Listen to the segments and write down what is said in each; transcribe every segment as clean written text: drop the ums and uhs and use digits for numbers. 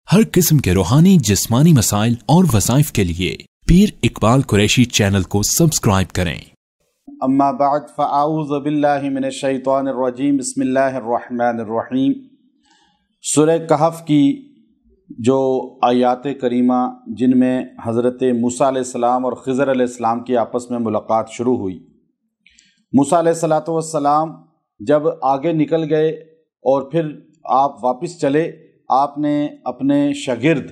हर किस्म के रूहानी जिस्मानी मसाइल और वज़ाइफ के लिए पीर इकबाल कुरैशी चैनल को सब्सक्राइब करें। अम्मा बाद फ़अऊज़ु बिल्लाहि मिनश शैतानिर रजीम बिस्मिल्लाहिर रहमानिर रहीम। सूरह कहफ की जो आयात करीमा जिनमें हज़रत मूसा अलैहिस्सलाम और ख़िज़र अलैहिस्सलाम की आपस में मुलाकात शुरू हुई। मूसा अलैहिस्सलातु वस्सलाम जब आगे निकल गए और फिर आप वापस चले, आपने अपने शागिर्द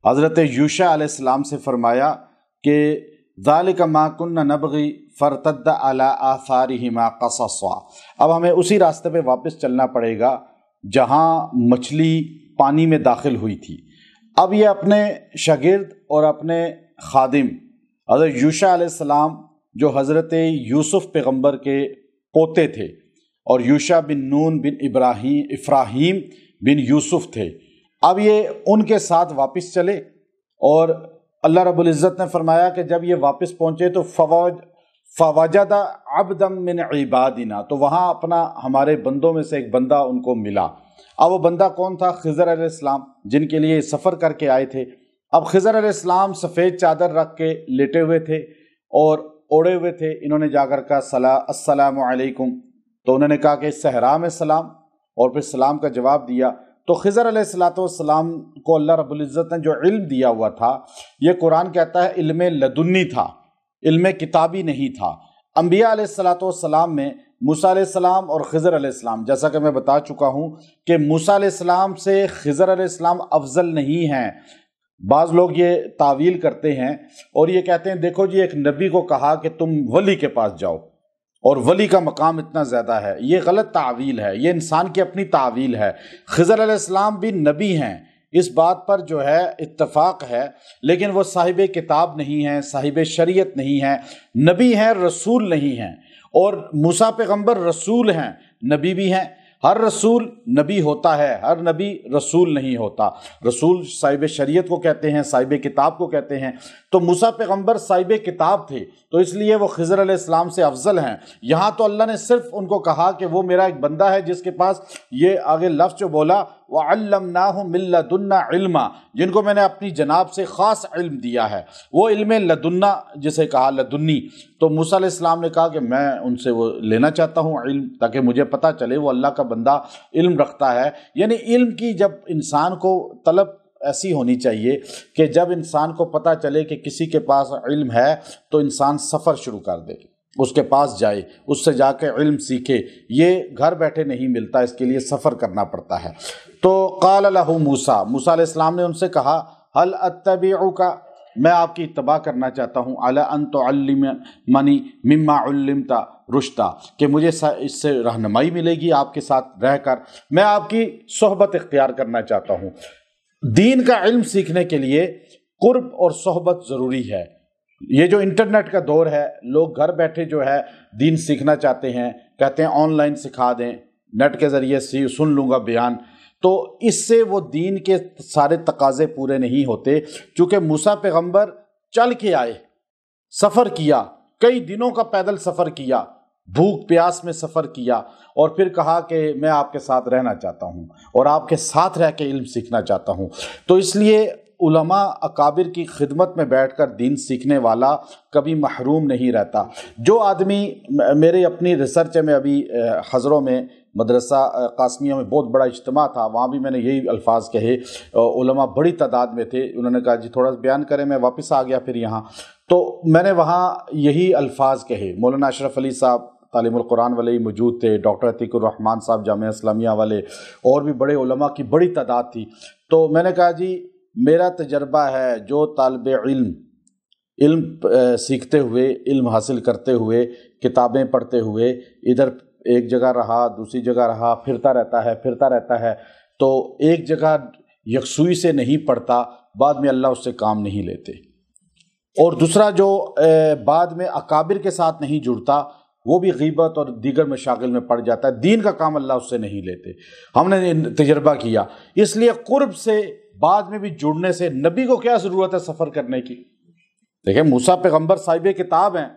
हज़रत यूशा अलैहिस्सलाम से फरमाया कि ज़ालिका मा कुन्ना नबग़ी फ़रतद्दा अला आसारिहिमा क़ससा। अब हमें उसी रास्ते पे वापस चलना पड़ेगा जहाँ मछली पानी में दाखिल हुई थी। अब ये अपने शागिर्द और अपने खादिम हज़रत यूशा अलैहिस्सलाम जो हज़रत यूसुफ़ पैगम्बर के पोते थे और यूशा बिन नून बिन इब्राहीम बिन यूसुफ़ थे, अब ये उनके साथ वापस चले और अल्लाह रब्बुल इज़्ज़त ने फरमाया कि जब ये वापस पहुँचे तो फ़वजदा अब्दम मिन इबादिना, तो वहाँ अपना हमारे बंदों में से एक बंदा उनको मिला। अब वो बंदा कौन था? ख़िज़र अलैहिस्सलाम, जिनके लिए सफ़र करके आए थे। अब ख़िज़र अलैहिस्सलाम सफ़ेद चादर रख के लेटे हुए थे और ओढ़े हुए थे। इन्होंने जाकर कहा अस्सलामु अलैकुम, तो उन्होंने कहा कि सहरा में सलाम, और फिर सलाम का जवाब दिया। तो ख़िज़र अलैहिस्सलाम को अल्लाह रब्बुल इज़्ज़त ने जो इल्म दिया हुआ था, ये कुरान कहता है इल्म लदुन्नी था, इल्म किताबी नहीं था। अंबिया अलैहिस्सलाम में मूसा अलैहिस्सलाम और ख़िज़र अलैहिस्सलाम, जैसा कि मैं बता चुका हूँ कि मूसा अलैहिस्सलाम से ख़िज़र अलैहिस्सलाम अफजल नहीं हैं। बाज़ लोग ये तावील करते हैं और ये कहते हैं देखो जी, एक नबी को कहा कि तुम वली के पास जाओ और वली का मकाम इतना ज़्यादा है। ये गलत तावील है, ये इंसान की अपनी तावील है। ख़िज़र अलैहिस्सलाम भी नबी हैं, इस बात पर जो है इत्तफ़ाक़ है, लेकिन वो साहिब किताब नहीं हैं, साहिब शरीयत नहीं हैं, नबी हैं, रसूल नहीं हैं। और मूसा पैगम्बर रसूल हैं, नबी भी हैं। हर रसूल नबी होता है, हर नबी रसूल नहीं होता। रसूल साहिब शरीयत को कहते हैं, साहिब किताब को कहते हैं। तो मूसा पैगम्बर साहिब किताब थे, तो इसलिए वो ख़िज़र अलैहिस्सलाम से अफजल हैं। यहाँ तो अल्लाह ने सिर्फ उनको कहा कि वो मेरा एक बंदा है जिसके पास ये आगे लफ्ज़ जो बोला वअल्लमनाहु मिन लदुन्ना इल्मा, जिनको मैंने अपनी जनाब से ख़ास इल्म दिया है, वो इल्म लदुन्ना जिसे कहा लदुन्नी। तो मूसा अलैहिस्सलाम ने कहा कि मैं उनसे वो लेना चाहता हूँ इल्म, ताकि मुझे पता चले वो अल्लाह का बंदा इल्म रखता है। यानी इल्म की जब इंसान को तलब ऐसी होनी चाहिए कि जब इंसान को पता चले कि किसी के पास इल्म है तो इंसान सफ़र शुरू कर दे, उसके पास जाए, उससे जाके इल्म सीखे। ये घर बैठे नहीं मिलता, इसके लिए सफ़र करना पड़ता है। तो क़ाल लहू मूसा, मूसा अलैहिस्सलाम ने उनसे कहा हल अत्तबिउका, मैं आपकी इत्तबा करना चाहता हूँ, अला अन तुअल्लिमनी मिम्मा उल्लिमता रुश्दा, कि मुझे इससे रहनुमाई मिलेगी आपके साथ रहकर, मैं आपकी सोहबत इख्तियार करना चाहता हूँ। दीन का इल्म सीखने के लिए कुर्ब और सोहबत ज़रूरी है। ये जो इंटरनेट का दौर है, लोग घर बैठे जो है दीन सीखना चाहते हैं, कहते हैं ऑनलाइन सिखा दें, नेट के ज़रिए सुन लूँगा बयान, तो इससे वो दीन के सारे तकाज़े पूरे नहीं होते। चूँकि मूसा पैगम्बर चल के आए, सफ़र किया, कई दिनों का पैदल सफ़र किया, भूख प्यास में सफ़र किया, और फिर कहा कि मैं आपके साथ रहना चाहता हूँ और आपके साथ रह के इल्म सीखना चाहता हूँ। तो इसलिए उलमा अकाबिर की खिदमत में बैठकर दीन सीखने वाला कभी महरूम नहीं रहता। जो आदमी, मेरे अपनी रिसर्च में अभी हज़रों में मदरसा कासमिया में बहुत बड़ा इज्तिमा था, वहाँ भी मैंने यही अल्फाज कहे, उलमा बड़ी तादाद में थे। उन्होंने कहा जी थोड़ा बयान करें, मैं वापस आ गया फिर यहाँ, तो मैंने वहाँ यही अल्फाज कहे। मौलाना अशरफ अली साहब तालीमुल कुरान वाले ही मौजूद थे, डॉक्टर अतीकुर रहमान साहब जामिया इस्लामिया वाले, और भी बड़े उलमा की बड़ी तादाद थी। तो मैंने कहा जी मेरा तजर्बा है, जो तालिब इल्म सीखते हुए, इल्म हासिल करते हुए, किताबें पढ़ते हुए, इधर एक जगह रहा, दूसरी जगह रहा, फिरता रहता है, तो एक जगह यकसुई से नहीं पढ़ता, बाद में अल्लाह उससे काम नहीं लेते। और दूसरा जो बाद में अकाबिर के साथ नहीं जुड़ता, वो भी गीबत और दीगर मशागिल में पड़ जाता है, दीन का काम अल्लाह उससे नहीं लेते। हमने तजर्बा किया। इसलिए कुर्ब से बाद में भी जुड़ने से, नबी को क्या ज़रूरत है सफ़र करने की? देखिए मूसा पैगम्बर साहिब किताब हैं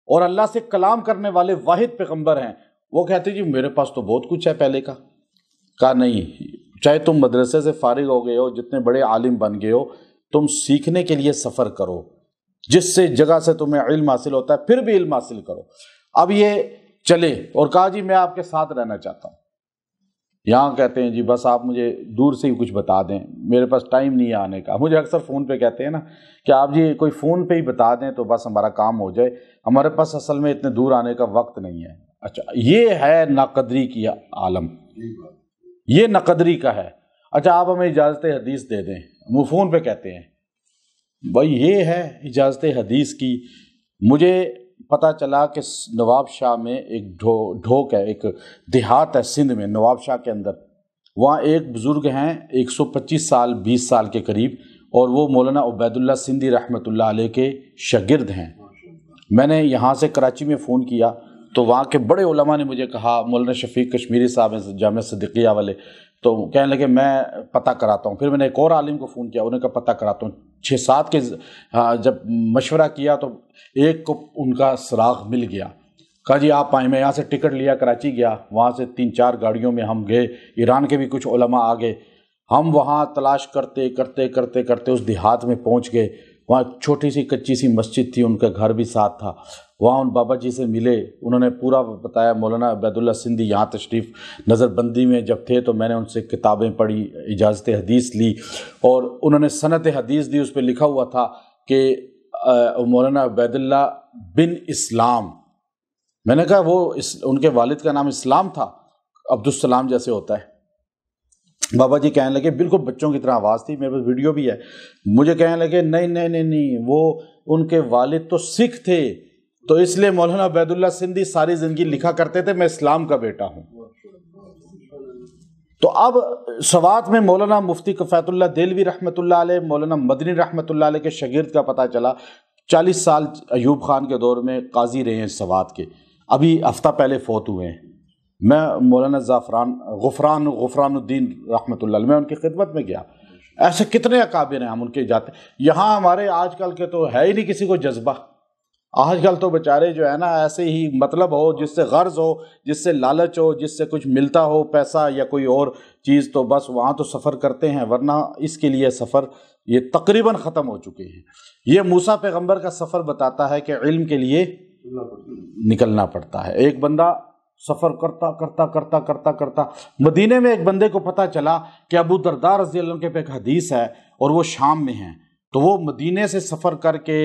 और अल्लाह से कलाम करने वाले वाहिद पैगम्बर हैं। वो कहते जी मेरे पास तो बहुत कुछ है पहले का। कहा नहीं, چاہے تم مدرسے سے فارغ ہو گئے ہو، جتنے بڑے عالم بن گئے ہو، تم سیکھنے کے لیے سفر کرو، جس سے جگہ سے تمہیں علم حاصل ہوتا ہے پھر بھی علم حاصل کرو۔ اب یہ چلے اور کہا جی میں آپ کے ساتھ رہنا چاہتا ہوں، یہاں کہتے ہیں جی بس آپ مجھے دور سے ہی کچھ بتا دیں، میرے پاس ٹائم نہیں ہے آنے کا۔ مجھے اکثر فون پہ کہتے ہیں نا کہ آپ جی کوئی فون پہ ہی بتا دیں تو بس ہمارا کام ہو جائے، ہمارے پاس اصل میں اتنے دور آنے کا وقت نہیں ہے۔ اچھا یہ ہے ناقدری کی عالم، یہ ناقدری کا ہے۔ اچھا آپ ہمیں اجازت حدیث دے دیں، وہ فون پہ کہتے ہیں بھائی یہ ہے اجازت حدیث کی۔ مجھے پتہ چلا کہ نواب شاہ میں ایک ڈھوک ہے، ایک دیہات ہے سندھ میں، نواب شاہ کے اندر، وہاں ایک بزرگ ہیں 125 سال 20 سال کے قریب، اور وہ مولانا عبید اللہ سندھی رحمۃ اللہ علیہ کے شاگرد ہیں۔ میں نے یہاں سے کراچی میں فون کیا تو وہاں کے بڑے علماء نے مجھے کہا، مولانا شفیق کشمیری صاحب ہیں جامعہ صدیقیہ والے، تو کہنے لگے میں پتہ کراتا ہوں۔ پھر میں نے ایک اور عالم کو فون کیا، انہوں نے کہا پتہ کراتا ہوں۔ 6-7 کے جب مشورہ کیا تو ایک کو ان کا سراغ مل گیا، کہا جی آپ آئیں۔ میں یہاں سے ٹکٹ لیا، کراچی گیا، وہاں سے 3-4 گاڑیوں میں ہم گئے، ایران کے بھی کچھ علماء آ گئے، ہم وہاں تلاش کرتے کرتے کرتے کرتے اس دیہات میں پہنچ گئے۔ وہاں چھوٹی سی کچی سی مسجد تھی، ان کا گھر بھی ساتھ تھا، وہاں ان بابا جی سے ملے، انہوں نے پورا بتایا۔ مولانا عبید اللہ سندھی یہاں تشریف نظر بندی میں جب تھے تو میں نے ان سے کتابیں پڑھی، اجازت حدیث لی، اور انہوں نے سند حدیث دی، اس پہ لکھا ہوا تھا کہ مولانا عبید اللہ بن اسلام۔ میں نے کہا وہ ان کے والد کا نام اسلام تھا، عبدالسلام جیسے ہوتا ہے۔ بابا جی کہنے لگے، بالکل بچوں کی طرح آواز تھی، میرے پاس ویڈیو بھی ہے، مجھے کہنے لگے نہیں نہیں نہیں نہیں، وہ ان کے والد تو سکھ تھے، تو اس لیے مولانا عبید اللہ سندھی ساری زندگی لکھا کرتے تھے میں اسلام کا بیٹا ہوں۔ تو اب سوات میں مولانا مفتی کفایت اللہ دہلوی رحمۃ اللہ علیہ، مولانا مدنی رحمۃ اللہ علیہ کے شاگرد کا پتہ چلا، 40 سال ایوب خان کے دور میں قاضی رہے ہیں سوات کے، ابھی ہفتہ پہلے فوت ہوئے ہیں۔ میں مولانا غفران الدین رحمۃ اللہ علیہ، میں ان کی خدمت میں گیا۔ ایسے کتنے اکابر ہیں، ہم ان کے جاتے۔ یہاں ہمارے آج کل کے تو ہے ہی نہیں کسی کو جذبہ، آج کل تو بیچارے جو ہے نا ایسے ہی مطلب ہو، جس سے غرض ہو، جس سے لالچ ہو، جس سے کچھ ملتا ہو پیسہ یا کوئی اور چیز، تو بس وہاں تو سفر کرتے ہیں، ورنہ اس کے لیے سفر یہ تقریباً ختم ہو چکے ہیں۔ یہ موسیٰ پیغمبر کا سفر بتاتا ہے کہ علم کے لیے نکلنا پڑتا ہے۔ ایک بندہ سفر کرتا کرتا کرتا کرتا کرتا مدینے میں ایک بندے کو پتہ چلا کہ ابو درداء رضی اللہ عنہ پہ ایک حدیث ہے اور وہ شام میں ہیں، تو وہ مدینے سے سفر کر کے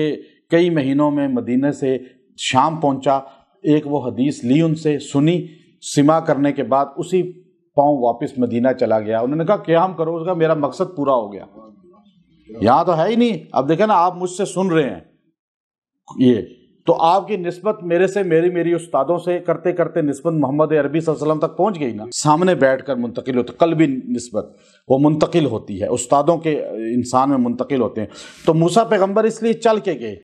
کئی مہینوں میں مدینے سے شام پہنچا، ایک وہ حدیث لی، ان سے سنی، سماع کرنے کے بعد اسی پاؤں واپس مدینہ چلا گیا۔ انہوں نے کہا قیام کرو، اس کا میرا مقصد پورا ہو گیا۔ یہاں تو ہے ہی نہیں۔ اب دیکھیں نا، آپ مجھ سے سن رہے ہیں یہ، تو آپ کی نسبت میرے سے میری استادوں سے کرتے کرتے نسبت محمد عربی صلی اللہ علیہ وسلم تک پہنچ گئی نا۔ سامنے بیٹھ کر منتقل ہوتی، قلبی نسبت وہ منتقل ہوتی ہے، استادوں کے انسان میں منتقل ہوتے ہیں۔ تو موسیٰ پیغمبر اس لیے چل کے گئے